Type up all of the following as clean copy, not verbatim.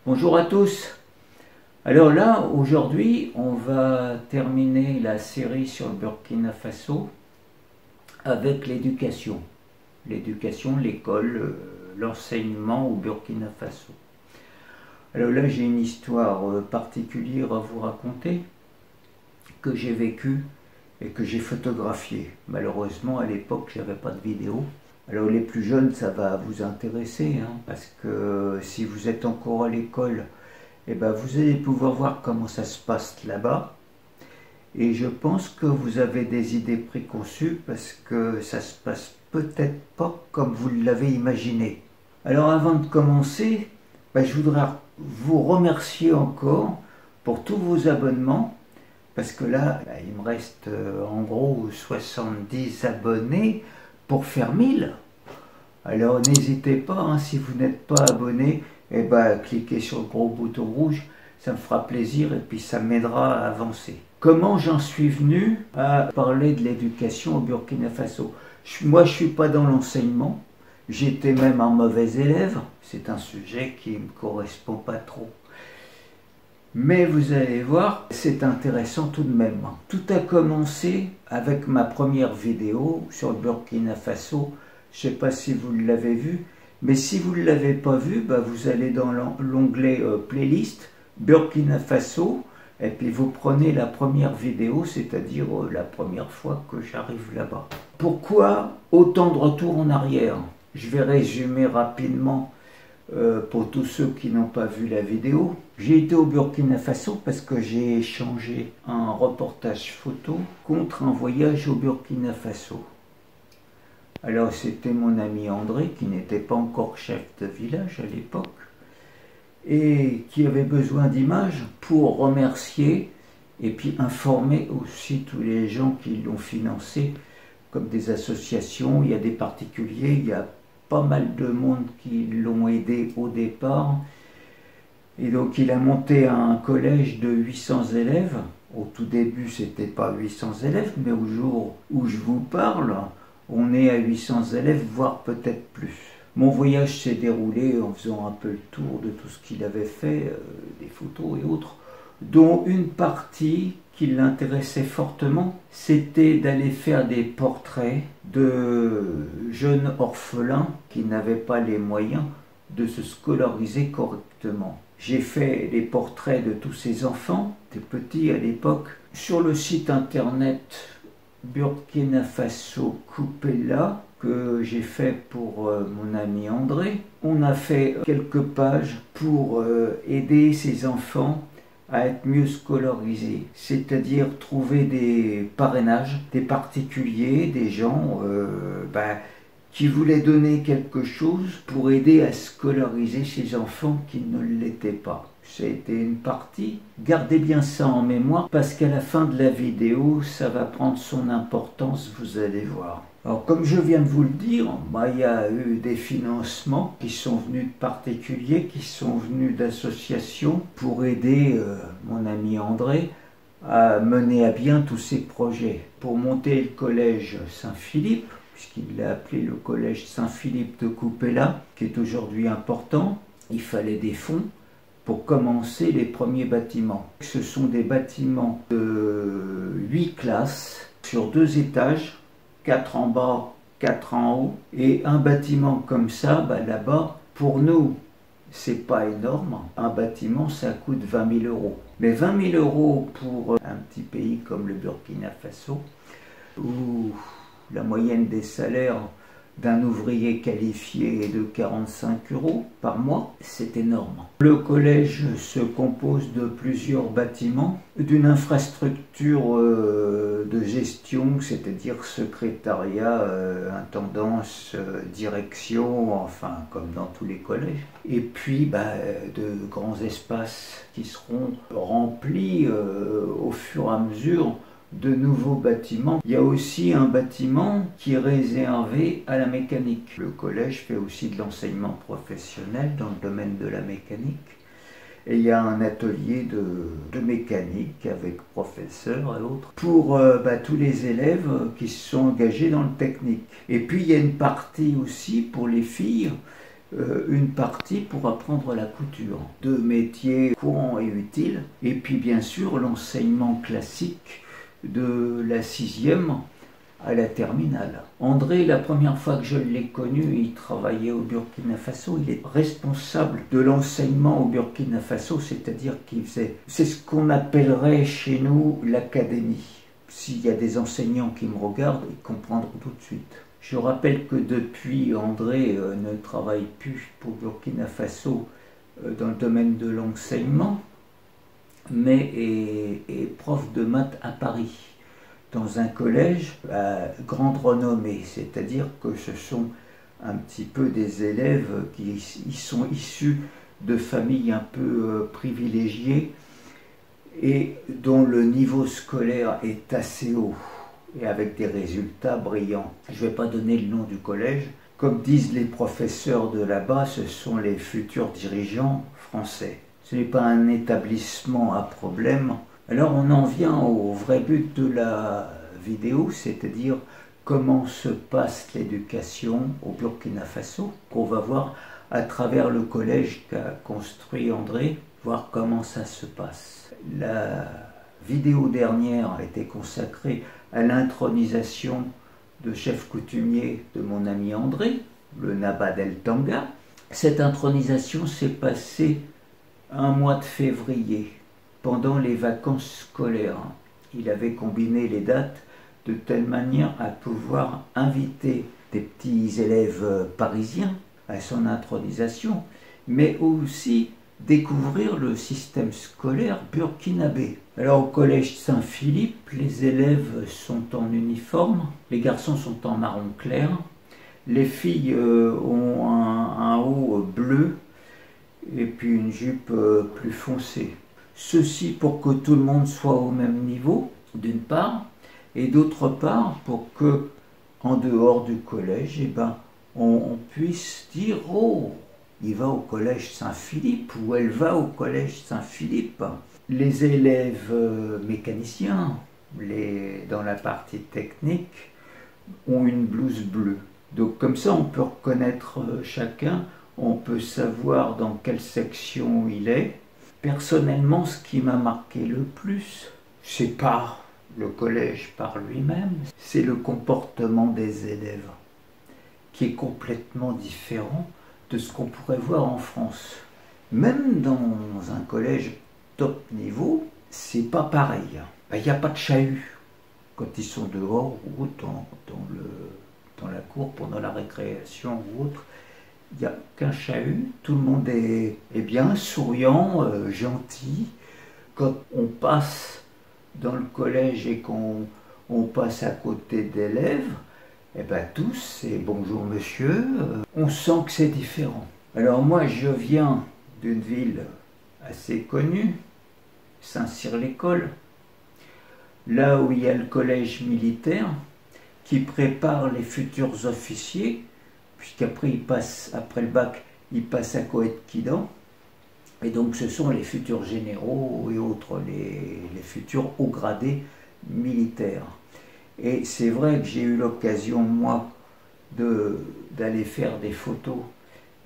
Bonjour à tous. Alors là, aujourd'hui, on va terminer la série sur le Burkina Faso avec l'éducation. L'éducation, l'école, l'enseignement au Burkina Faso. Alors là, j'ai une histoire particulière à vous raconter que j'ai vécue et que j'ai photographiée. Malheureusement, à l'époque, je n'avais pas de vidéo. Alors les plus jeunes, ça va vous intéresser, parce que si vous êtes encore à l'école, eh ben, vous allez pouvoir voir comment ça se passe là-bas. Et je pense que vous avez des idées préconçues parce que ça se passe peut-être pas comme vous l'avez imaginé. Alors avant de commencer, je voudrais vous remercier encore pour tous vos abonnements. Parce que là, il me reste en gros 70 abonnés pour faire 1000. Alors n'hésitez pas, si vous n'êtes pas abonné, cliquez sur le gros bouton rouge, ça me fera plaisir et puis ça m'aidera à avancer. Comment j'en suis venu à parler de l'éducation au Burkina Faso? Moi, je ne suis pas dans l'enseignement, j'étais même un mauvais élève, c'est un sujet qui ne me correspond pas trop. Mais vous allez voir, c'est intéressant tout de même. Tout a commencé avec ma première vidéo sur le Burkina Faso. Je ne sais pas si vous l'avez vu, mais si vous ne l'avez pas vu, vous allez dans l'onglet playlist Burkina Faso, et puis vous prenez la première vidéo, c'est-à-dire la première fois que j'arrive là-bas. Pourquoi autant de retours en arrière? Je vais résumer rapidement pour tous ceux qui n'ont pas vu la vidéo. J'ai été au Burkina Faso parce que j'ai échangé un reportage photo contre un voyage au Burkina Faso. Alors c'était mon ami André qui n'était pas encore chef de village à l'époque et qui avait besoin d'images pour remercier et puis informer aussi tous les gens qui l'ont financé, comme des associations, il y a des particuliers, il y a pas mal de monde qui l'ont aidé au départ. Et donc il a monté un collège de 800 élèves. Au tout début, c'était pas 800 élèves, mais au jour où je vous parle, on est à 800 élèves, voire peut-être plus. Mon voyage s'est déroulé en faisant un peu le tour de tout ce qu'il avait fait, des photos et autres, dont une partie qui l'intéressait fortement, c'était d'aller faire des portraits de jeunes orphelins qui n'avaient pas les moyens de se scolariser correctement. J'ai fait les portraits de tous ces enfants, des petits à l'époque, sur le site internet Burkina Faso Kupela, que j'ai fait pour mon ami André. On a fait quelques pages pour aider ces enfants à être mieux scolarisés, c'est-à-dire trouver des parrainages, des particuliers, des gens qui voulaient donner quelque chose pour aider à scolariser ces enfants qui ne l'étaient pas. C'était une partie. Gardez bien ça en mémoire parce qu'à la fin de la vidéo, ça va prendre son importance, vous allez voir. Alors comme je viens de vous le dire, il y a eu des financements qui sont venus de particuliers, qui sont venus d'associations pour aider mon ami André à mener à bien tous ces projets. Pour monter le collège Saint-Philippe, puisqu'il l'a appelé le collège Saint-Philippe de Kupela, qui est aujourd'hui important, il fallait des fonds pour commencer les premiers bâtiments. Ce sont des bâtiments de 8 classes sur 2 étages, 4 en bas, 4 en haut, et un bâtiment comme ça, là-bas, pour nous, c'est pas énorme. Un bâtiment, ça coûte 20 000 €. Mais 20 000 € pour un petit pays comme le Burkina Faso, où la moyenne des salaires d'un ouvrier qualifié est de 45 € par mois, c'est énorme. Le collège se compose de plusieurs bâtiments, d'une infrastructure de gestion, c'est-à-dire secrétariat, intendance, direction, enfin comme dans tous les collèges. Et puis de grands espaces qui seront remplis au fur et à mesure de nouveaux bâtiments. Il y a aussi un bâtiment qui est réservé à la mécanique. Le collège fait aussi de l'enseignement professionnel dans le domaine de la mécanique. Et il y a un atelier de mécanique avec professeurs et autres pour tous les élèves qui se sont engagés dans le technique. Et puis il y a une partie aussi pour les filles une partie pour apprendre la couture. Deux métiers courants et utiles. Et puis bien sûr l'enseignement classique de la 6e à la terminale. André, la première fois que je l'ai connu, il travaillait au Burkina Faso. Il est responsable de l'enseignement au Burkina Faso, c'est-à-dire qu'il faisait... C'est ce qu'on appellerait chez nous l'académie. S'il y a des enseignants qui me regardent, ils comprendront tout de suite. Je rappelle que depuis, André ne travaille plus pour Burkina Faso dans le domaine de l'enseignement, mais est prof de maths à Paris, dans un collège à grande renommée, c'est-à-dire que ce sont un petit peu des élèves qui sont issus de familles un peu privilégiées et dont le niveau scolaire est assez haut et avec des résultats brillants. Je ne vais pas donner le nom du collège. Comme disent les professeurs de là-bas, ce sont les futurs dirigeants français. Ce n'est pas un établissement à problème. Alors on en vient au vrai but de la vidéo, c'est-à-dire comment se passe l'éducation au Burkina Faso, qu'on va voir à travers le collège qu'a construit André, voir comment ça se passe. La vidéo dernière a été consacrée à l'intronisation de chef coutumier de mon ami André, le Naba del Tanga. Cette intronisation s'est passée un mois de février, pendant les vacances scolaires. Il avait combiné les dates de telle manière à pouvoir inviter des petits élèves parisiens à son intronisation, mais aussi découvrir le système scolaire burkinabé. Alors au collège Saint-Philippe, les élèves sont en uniforme, les garçons sont en marron clair, les filles ont un haut bleu et puis une jupe plus foncée. Ceci pour que tout le monde soit au même niveau, d'une part, et d'autre part pour que, en dehors du collège, eh ben, on puisse dire « Oh, il va au collège Saint-Philippe » ou « Elle va au collège Saint-Philippe ». Les élèves mécaniciens, dans la partie technique, ont une blouse bleue. Donc comme ça, on peut reconnaître chacun, on peut savoir dans quelle section il est. Personnellement, ce qui m'a marqué le plus, c'est pas le collège par lui-même, c'est le comportement des élèves, qui est complètement différent de ce qu'on pourrait voir en France. Même dans un collège top niveau, c'est pas pareil. Il n'y a pas de chahut quand ils sont dehors ou dans la cour pendant la récréation ou autre. Il n'y a qu'un chahut, tout le monde est bien souriant, gentil. Quand on passe dans le collège et qu'on passe à côté d'élèves, eh ben tous, c'est bonjour monsieur, on sent que c'est différent. Alors moi je viens d'une ville assez connue, Saint-Cyr-l'École, là où il y a le collège militaire qui prépare les futurs officiers, puisqu'après après le bac, ils passent à Coët-Quidan. Et donc ce sont les futurs généraux et autres, les futurs hauts gradés militaires. Et c'est vrai que j'ai eu l'occasion, moi, d'aller faire des photos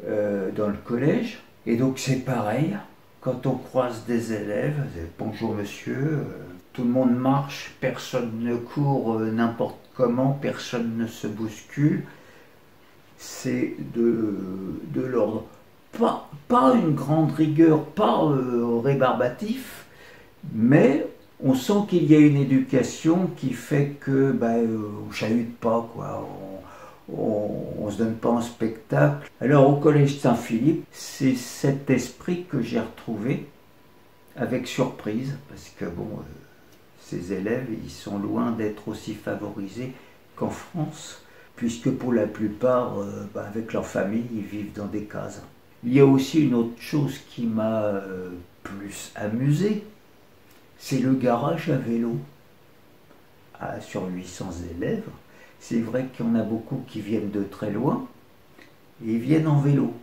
dans le collège. Et donc c'est pareil, quand on croise des élèves, bonjour monsieur, tout le monde marche, personne ne court n'importe comment, personne ne se bouscule. C'est de l'ordre. Pas une grande rigueur, pas rébarbatif, mais on sent qu'il y a une éducation qui fait que on chahute pas, quoi. On se donne pas en spectacle. Alors au collège Saint-Philippe, c'est cet esprit que j'ai retrouvé avec surprise, parce que bon, ces élèves, ils sont loin d'être aussi favorisés qu'en France, puisque pour la plupart, avec leur famille, ils vivent dans des cases. Il y a aussi une autre chose qui m'a plus amusé, c'est le garage à vélo. Sur 800 élèves, c'est vrai qu'il y en a beaucoup qui viennent de très loin, et ils viennent en vélo.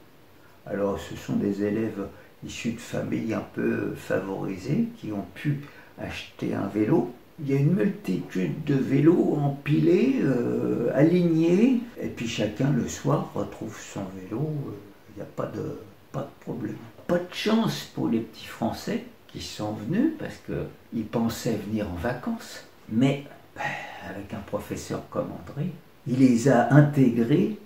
Alors ce sont des élèves issus de familles un peu favorisées, qui ont pu acheter un vélo. Il y a une multitude de vélos empilés, alignés, et puis chacun le soir retrouve son vélo il n'y a pas de problème. Pas de chance pour les petits Français qui sont venus parce qu'ils pensaient venir en vacances. Mais avec un professeur comme André, il les a intégrés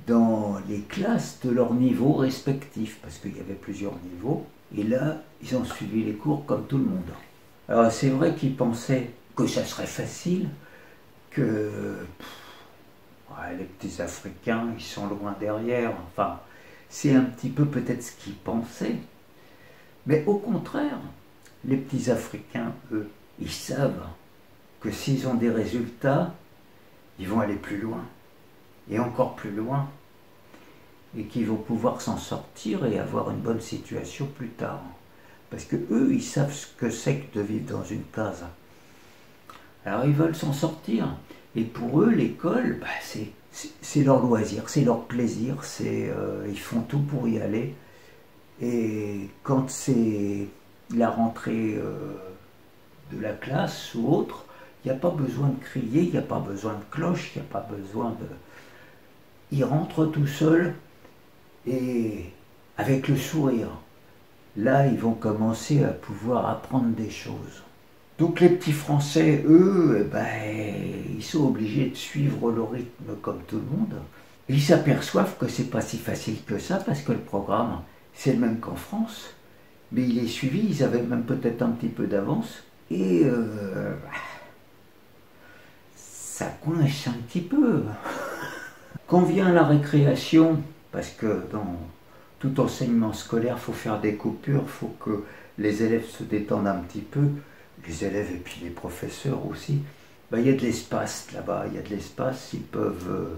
dans les classes de leur niveau respectif, parce qu'il y avait plusieurs niveaux, et là, ils ont suivi les cours comme tout le monde. Alors c'est vrai qu'ils pensaient que ça serait facile, que les petits Africains, ils sont loin derrière, enfin, c'est un petit peu peut-être ce qu'ils pensaient, mais au contraire, les petits Africains, eux, ils savent que s'ils ont des résultats, ils vont aller plus loin, et encore plus loin, et qu'ils vont pouvoir s'en sortir et avoir une bonne situation plus tard. Parce que eux, ils savent ce que c'est que de vivre dans une case. Alors ils veulent s'en sortir. Et pour eux, l'école, c'est leur loisir, c'est leur plaisir, ils font tout pour y aller. Et quand c'est la rentrée de la classe ou autre, il n'y a pas besoin de crier, il n'y a pas besoin de cloche, il n'y a pas besoin de... Ils rentrent tout seuls et avec le sourire. Là, ils vont commencer à pouvoir apprendre des choses. Donc les petits Français, eux, ils sont obligés de suivre le rythme comme tout le monde. Ils s'aperçoivent que c'est pas si facile que ça parce que le programme, c'est le même qu'en France. Mais il est suivi, ils avaient même peut-être un petit peu d'avance. Et ça coince un petit peu. Quand vient la récréation, parce que dans tout enseignement scolaire, il faut faire des coupures, il faut que les élèves se détendent un petit peu, les élèves et puis les professeurs aussi. Il y a de l'espace là-bas, il y a de l'espace, ils peuvent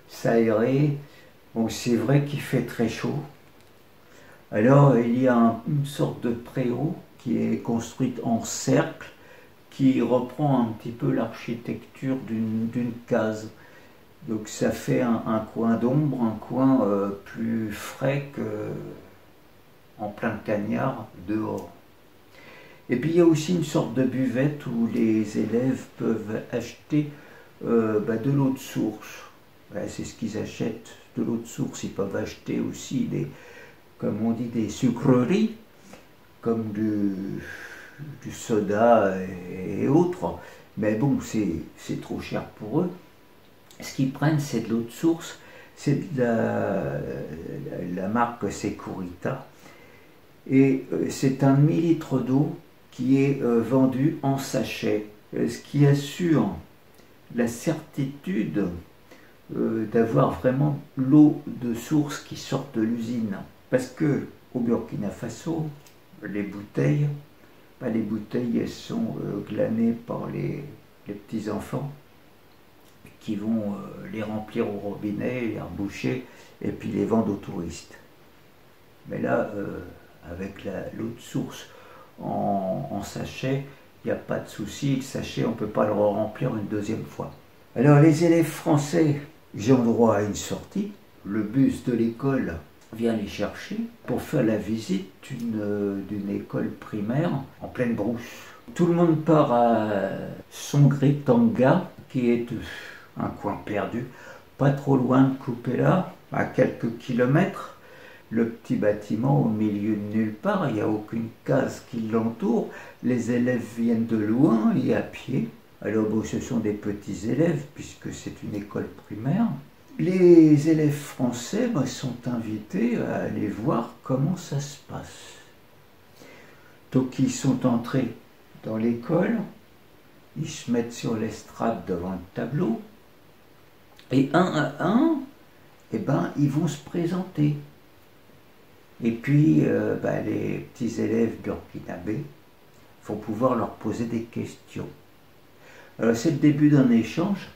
s'aérer. Bon, c'est vrai qu'il fait très chaud. Alors il y a une sorte de préau qui est construite en cercle, qui reprend un petit peu l'architecture d'une case. Donc ça fait un coin d'ombre, un coin plus frais qu'en plein cagnard dehors. Et puis il y a aussi une sorte de buvette où les élèves peuvent acheter de l'eau de source. C'est ce qu'ils achètent, de l'eau de source. Ils peuvent acheter aussi comme on dit, des sucreries, comme du soda et autres. Mais bon, c'est trop cher pour eux. Ce qu'ils prennent, c'est de l'eau de source, c'est de la marque Securita. Et c'est un demi-litre d'eau qui est vendu en sachet, ce qui assure la certitude d'avoir vraiment l'eau de source qui sort de l'usine. Parce que au Burkina Faso, les bouteilles, elles sont glanées par les petits-enfants qui vont les remplir au robinet, les reboucher et puis les vendre aux touristes. Mais là, avec l'eau de source en sachet, il n'y a pas de souci, le sachet, on ne peut pas le remplir une deuxième fois. Alors les élèves français, ils ont droit à une sortie. Le bus de l'école vient les chercher pour faire la visite d'une école primaire en pleine brousse. Tout le monde part à Songri-Tanga, qui est un coin perdu, pas trop loin de Kupela, à quelques kilomètres. Le petit bâtiment au milieu de nulle part, il n'y a aucune case qui l'entoure. Les élèves viennent de loin et à pied. Alors bon, ce sont des petits élèves puisque c'est une école primaire. Les élèves français sont invités à aller voir comment ça se passe. Donc ils sont entrés dans l'école, ils se mettent sur l'estrade devant le tableau, et un à un, ils vont se présenter. Et puis les petits élèves burkinabés vont pouvoir leur poser des questions. Alors c'est le début d'un échange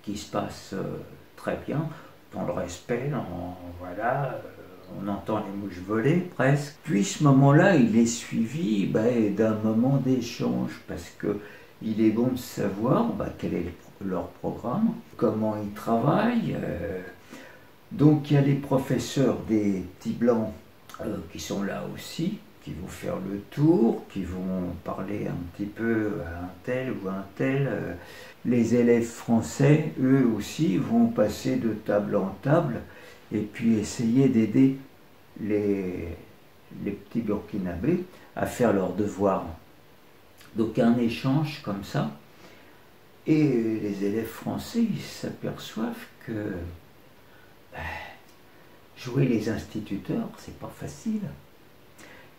qui se passe très bien, dans le respect, on entend les mouches voler presque. Puis ce moment-là, il est suivi d'un moment d'échange, parce qu'il est bon de savoir quel est leur programme, comment ils travaillent. Donc il y a les professeurs des petits blancs qui sont là aussi, qui vont faire le tour, qui vont parler un petit peu à un tel ou à un tel. Les élèves français, eux aussi, vont passer de table en table et puis essayer d'aider les petits Burkinabés à faire leurs devoirs. Donc un échange comme ça, et les élèves français ils s'aperçoivent que jouer les instituteurs, c'est pas facile.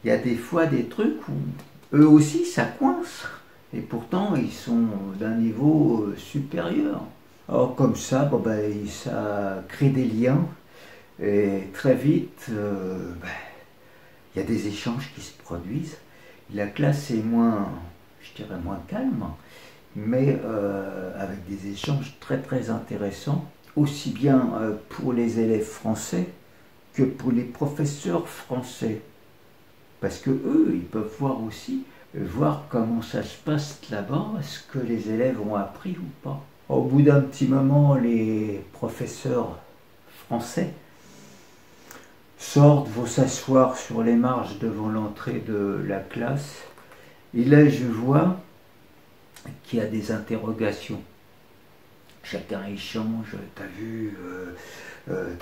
Il y a des fois des trucs où eux aussi ça coince, et pourtant ils sont d'un niveau supérieur. Alors comme ça, bon, ça crée des liens, et très vite, il y a des échanges qui se produisent. La classe est moins, je dirais, moins calme, mais avec des échanges très très intéressants, aussi bien pour les élèves français que pour les professeurs français. Parce que eux, ils peuvent voir aussi, voir comment ça se passe là-bas, est-ce que les élèves ont appris ou pas. Au bout d'un petit moment, les professeurs français sortent, vont s'asseoir sur les marches devant l'entrée de la classe. Et là, je vois qu'il y a des interrogations. Chacun échange, t'as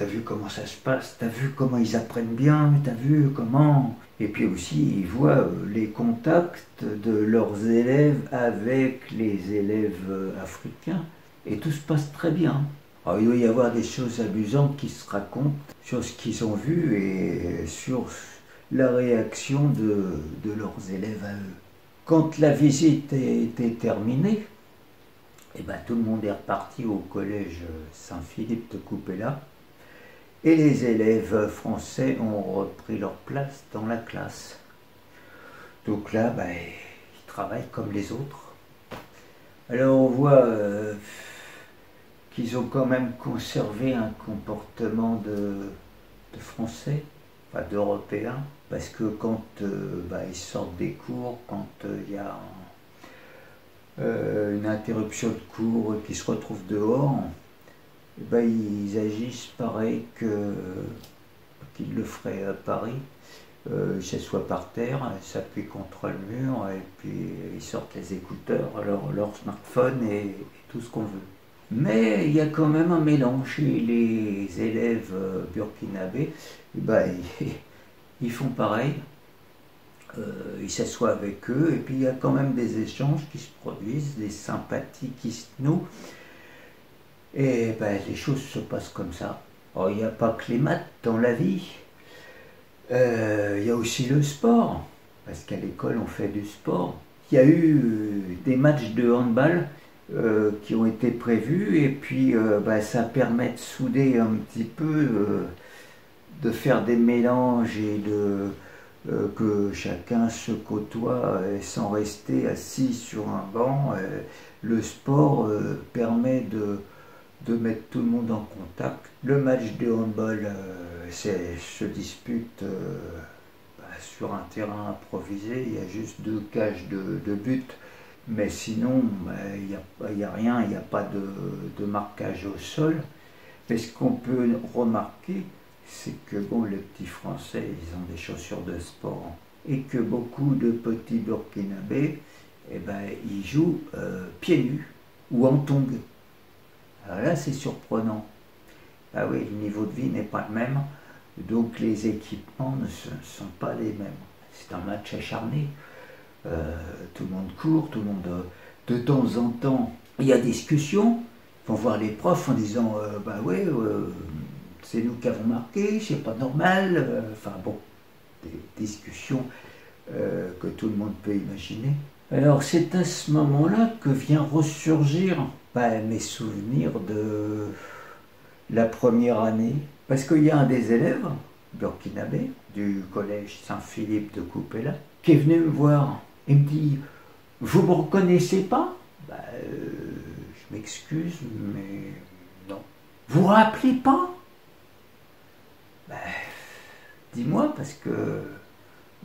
vu comment ça se passe, t'as vu comment ils apprennent bien, t'as vu comment... Et puis aussi, ils voient les contacts de leurs élèves avec les élèves africains. Et tout se passe très bien. Alors, il doit y avoir des choses amusantes qui se racontent sur ce qu'ils ont vu et sur la réaction de leurs élèves à eux. Quand la visite était terminée, et tout le monde est reparti au collège Saint-Philippe de Coupéla et les élèves français ont repris leur place dans la classe. Donc là, ils travaillent comme les autres. Alors on voit qu'ils ont quand même conservé un comportement de Français, enfin d'Européens, parce que quand ils sortent des cours, quand il y a une interruption de cours et qu'ils se retrouvent dehors, ils agissent pareil qu'ils le feraient à Paris. Ils s'assoient par terre, s'appuient contre le mur et puis ils sortent les écouteurs, leur smartphone et tout ce qu'on veut. Mais il y a quand même un mélange. Et les élèves burkinabés, ils font pareil. Ils s'assoient avec eux et puis il y a quand même des échanges qui se produisent, des sympathies qui se nouent. Et les choses se passent comme ça. Alors, il n'y a pas que les maths dans la vie. Il y a aussi le sport, parce qu'à l'école on fait du sport. Il y a eu des matchs de handball qui ont été prévus et puis ça permet de souder un petit peu, de faire des mélanges et que chacun se côtoie sans rester assis sur un banc. Le sport permet de mettre tout le monde en contact. Le match de handball se dispute sur un terrain improvisé, il y a juste 2 cages de but, mais sinon il n'y a rien, il n'y a pas de marquage au sol. Mais ce qu'on peut remarquer, c'est que les petits Français, ils ont des chaussures de sport, et que beaucoup de petits Burkinabés, ils jouent pieds nus ou en tongs. Alors là, c'est surprenant. Ah oui, le niveau de vie n'est pas le même, donc les équipements ne sont pas les mêmes. C'est un match acharné. Tout le monde court, tout le monde... de temps en temps, il y a discussion. Ils vont voir les profs en disant c'est nous qui avons marqué, c'est pas normal. Des discussions que tout le monde peut imaginer. Alors c'est à ce moment-là que vient ressurgir mes souvenirs de la première année. Parce qu'il y a un des élèves burkinabé du collège Saint-Philippe de Coupéla qui est venu me voir et me dit « Vous me reconnaissez pas ?» Je m'excuse, mais non. « Vous vous rappelez pas ?» Dis-moi, parce que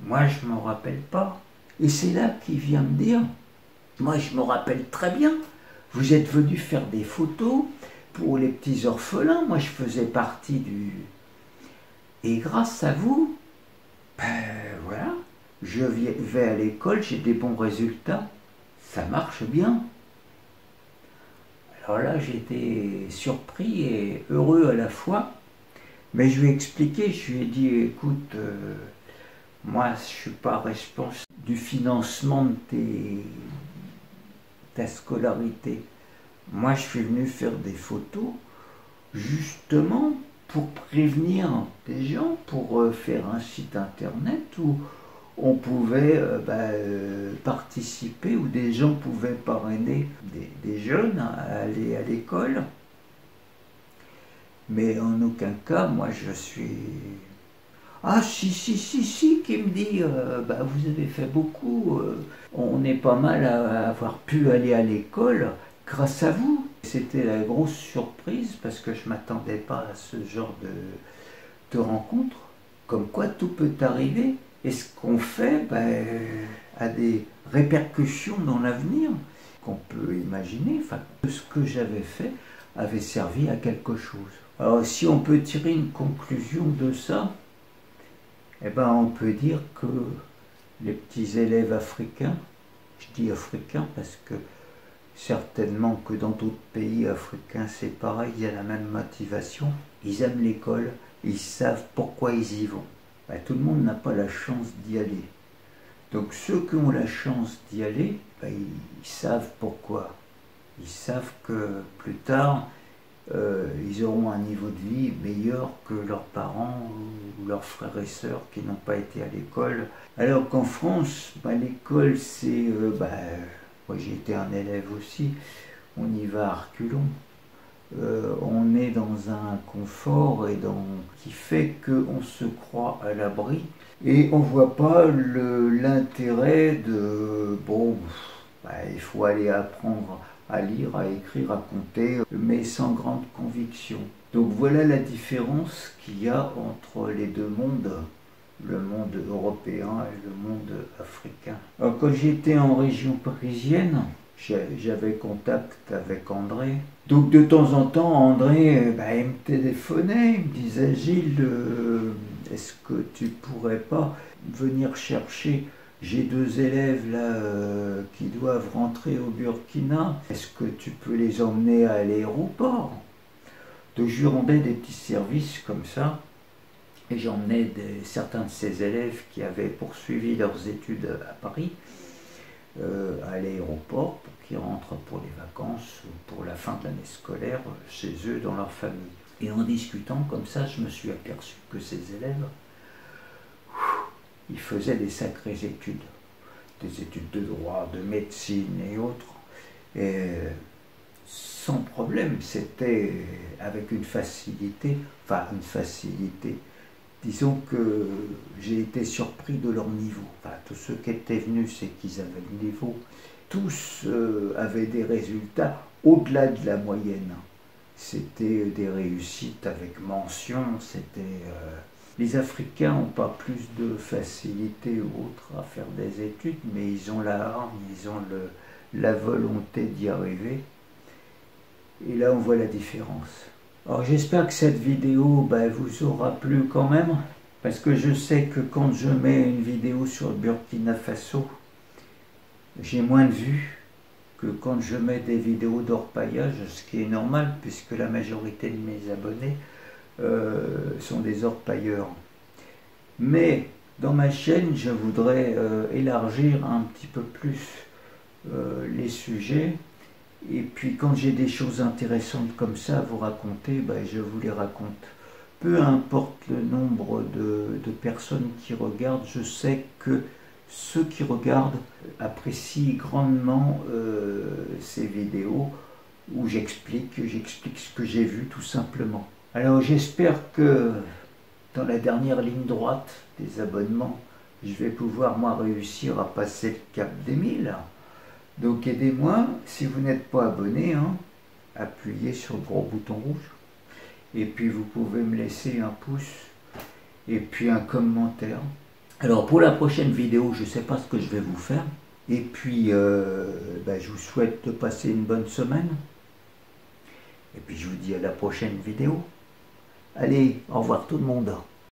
moi je m'en rappelle pas. Et c'est là qu'il vient me dire « Moi je me rappelle très bien, vous êtes venu faire des photos pour les petits orphelins, moi je faisais partie du... Et grâce à vous, voilà, je vais à l'école, j'ai des bons résultats, ça marche bien. » Alors là, j'étais surpris et heureux à la fois, Mais je lui ai expliqué, je lui ai dit, écoute, moi je ne suis pas responsable du financement de ta scolarité. Moi je suis venu faire des photos justement pour prévenir des gens, pour faire un site internet où on pouvait participer, où des gens pouvaient parrainer des jeunes à aller à l'école. Mais en aucun cas, moi je suis... Ah si, qui me dit, vous avez fait beaucoup, on est pas mal à avoir pu aller à l'école grâce à vous. C'était la grosse surprise parce que je ne m'attendais pas à ce genre de rencontre. Comme quoi tout peut arriver et ce qu'on fait a des répercussions dans l'avenir qu'on peut imaginer. Enfin, ce que j'avais fait avait servi à quelque chose. Alors si on peut tirer une conclusion de ça, eh ben, on peut dire que les petits élèves africains, je dis africains parce que certainement que dans d'autres pays africains c'est pareil, il y a la même motivation, ils aiment l'école, ils savent pourquoi ils y vont. Ben, tout le monde n'a pas la chance d'y aller. Donc ceux qui ont la chance d'y aller, ils savent pourquoi. Ils savent que plus tard, ils auront un niveau de vie meilleur que leurs parents ou leurs frères et sœurs qui n'ont pas été à l'école. Alors qu'en France, l'école c'est... moi j'ai été un élève aussi, on y va à reculons. On est dans un confort qui fait qu'on se croit à l'abri et on ne voit pas l'intérêt de... il faut aller apprendre à lire, à écrire, à compter, mais sans grande conviction. Donc voilà la différence qu'il y a entre les deux mondes, le monde européen et le monde africain. Alors quand j'étais en région parisienne, j'avais contact avec André. Donc de temps en temps, André, il me téléphonait, il me disait, Gilles, est-ce que tu pourrais pas venir chercher, j'ai 2 élèves là qui doivent rentrer au Burkina, est-ce que tu peux les emmener à l'aéroport? Donc je lui rendais des petits services comme ça, et j'emmenais certains de ces élèves qui avaient poursuivi leurs études à Paris, à l'aéroport pour qu'ils rentrent pour les vacances ou pour la fin de l'année scolaire chez eux, dans leur famille. Et en discutant comme ça, je me suis aperçu que ces élèves, ils faisaient des sacrées études, des études de droit, de médecine et autres. Et sans problème, c'était avec une facilité, disons que j'ai été surpris de leur niveau. Enfin, tous ceux qui étaient venus, c'est qu'ils avaient le niveau. Tous avaient des résultats au-delà de la moyenne. C'était des réussites avec mention. Les Africains n'ont pas plus de facilité ou autre à faire des études, mais ils ont la hargne, ils ont la volonté d'y arriver. Et là, on voit la différence. Alors j'espère que cette vidéo vous aura plu quand même, parce que je sais que quand je mets une vidéo sur le Burkina Faso, j'ai moins de vues que quand je mets des vidéos d'orpaillage, ce qui est normal puisque la majorité de mes abonnés sont des orpailleurs. Mais dans ma chaîne, je voudrais élargir un petit peu plus les sujets. Et puis quand j'ai des choses intéressantes comme ça à vous raconter, je vous les raconte. Peu importe le nombre de personnes qui regardent, je sais que ceux qui regardent apprécient grandement ces vidéos où j'explique ce que j'ai vu tout simplement. Alors j'espère que dans la dernière ligne droite des abonnements, je vais pouvoir moi réussir à passer le cap des 1000. Donc aidez-moi, si vous n'êtes pas abonné, appuyez sur le gros bouton rouge. Et puis vous pouvez me laisser un pouce et puis un commentaire. Alors pour la prochaine vidéo, je ne sais pas ce que je vais vous faire. Et puis je vous souhaite de passer une bonne semaine. Et puis je vous dis à la prochaine vidéo. Allez, au revoir tout le monde.